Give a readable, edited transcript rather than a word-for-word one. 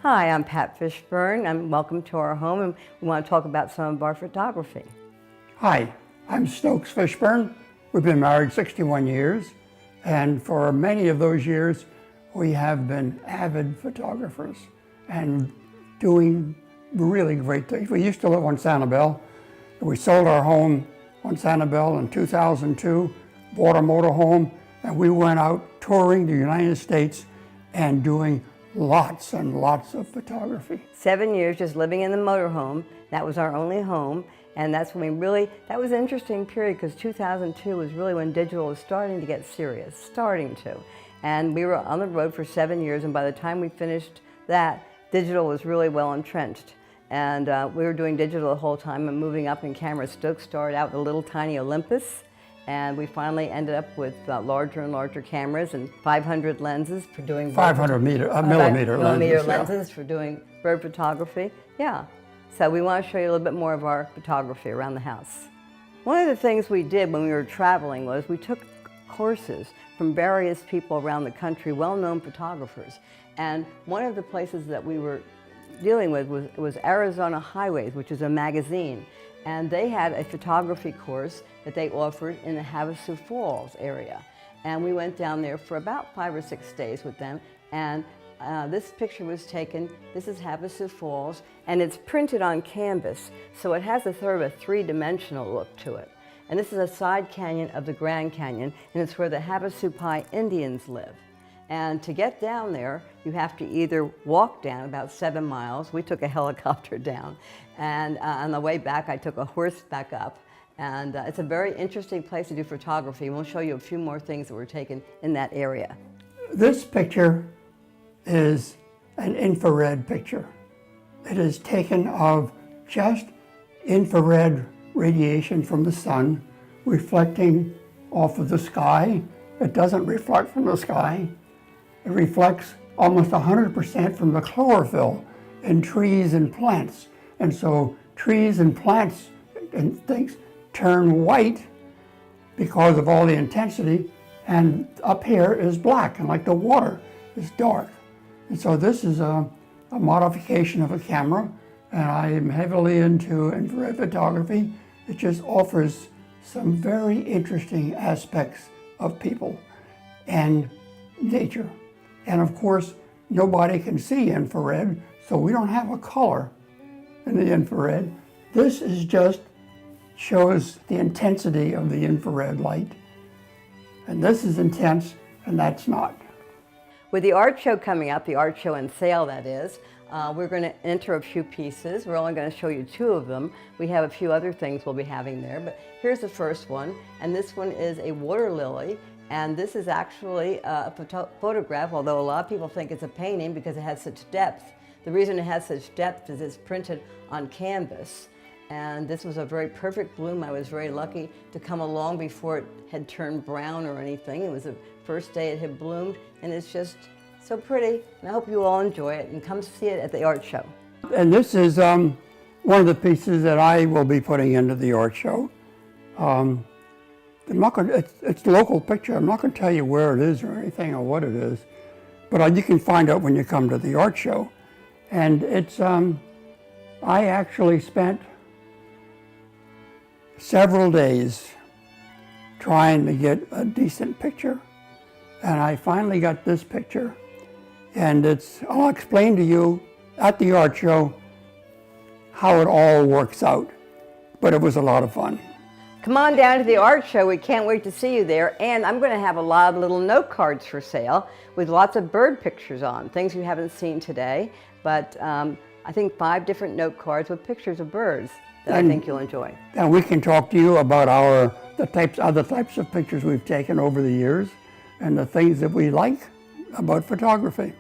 Hi, I'm Pat Fishburne, and welcome to our home, and we want to talk about some of our photography. Hi, I'm Stokes Fishburne. We've been married 61 years, and for many of those years, we have been avid photographers and doing really great things. We used to live on Sanibel. We sold our home on Sanibel in 2002, bought a motorhome, and we went out touring the United States and doing lots and lots of photography. 7 years just living in the motorhome. That was our only home, and that's when that was an interesting period because 2002 was really when digital was starting to get serious, And we were on the road for 7 years, and by the time we finished that, digital was really well entrenched. And we were doing digital the whole time and moving up in camera. Stokes started out with a little tiny Olympus, and we finally ended up with larger and larger cameras and 500 lenses for doing 500 millimeter lenses for doing bird photography. Yeah, so we want to show you a little bit more of our photography around the house. One of the things we did when we were traveling was we took courses from various people around the country, well-known photographers. And one of the places that we were dealing with was Arizona Highways, which is a magazine. And they had a photography course that they offered in the Havasu Falls area. And we went down there for about 5 or 6 days with them. And this picture was taken, this is Havasu Falls, and it's printed on canvas. So it has a sort of a three-dimensional look to it. And this is a side canyon of the Grand Canyon, and it's where the Havasupai Indians live. And to get down there, you have to either walk down about 7 miles. We took a helicopter down. And on the way back, I took a horse back up. And it's a very interesting place to do photography. And we'll show you a few more things that were taken in that area. This picture is an infrared picture. It is taken of just infrared radiation from the sun reflecting off of the sky. It doesn't reflect from the sky. It reflects almost 100% from the chlorophyll in trees and plants. And so trees and plants and things turn white because of all the intensity, and up here is black, and like the water is dark. And so this is a modification of a camera, and I am heavily into infrared photography. It just offers some very interesting aspects of people and nature. And of course, nobody can see infrared, so we don't have a color in the infrared. This is just shows the intensity of the infrared light. And this is intense, and that's not. With the art show coming up, the art show and sale that is, we're going to enter a few pieces. We're only going to show you 2 of them. We have a few other things we'll be having there, but here's the first one, and this one is a water lily. And this is actually a photograph, although a lot of people think it's a painting because it has such depth. The reason it has such depth is it's printed on canvas. And this was a very perfect bloom. I was very lucky to come along before it had turned brown or anything. It was the first day it had bloomed, and it's just so pretty. And I hope you all enjoy it, and come see it at the art show. And this is one of the pieces that I will be putting into the art show. It's a local picture. I'm not going to tell you where it is or anything or what it is, but you can find out when you come to the art show. And it's, I actually spent several days trying to get a decent picture, and I finally got this picture. And I'll explain to you at the art show how it all works out, but it was a lot of fun. Come on down to the art show. We can't wait to see you there. And I'm going to have a lot of little note cards for sale with lots of bird pictures on, things you haven't seen today. But I think 5 different note cards with pictures of birds that I think you'll enjoy. And we can talk to you about other types of pictures we've taken over the years and the things that we like about photography.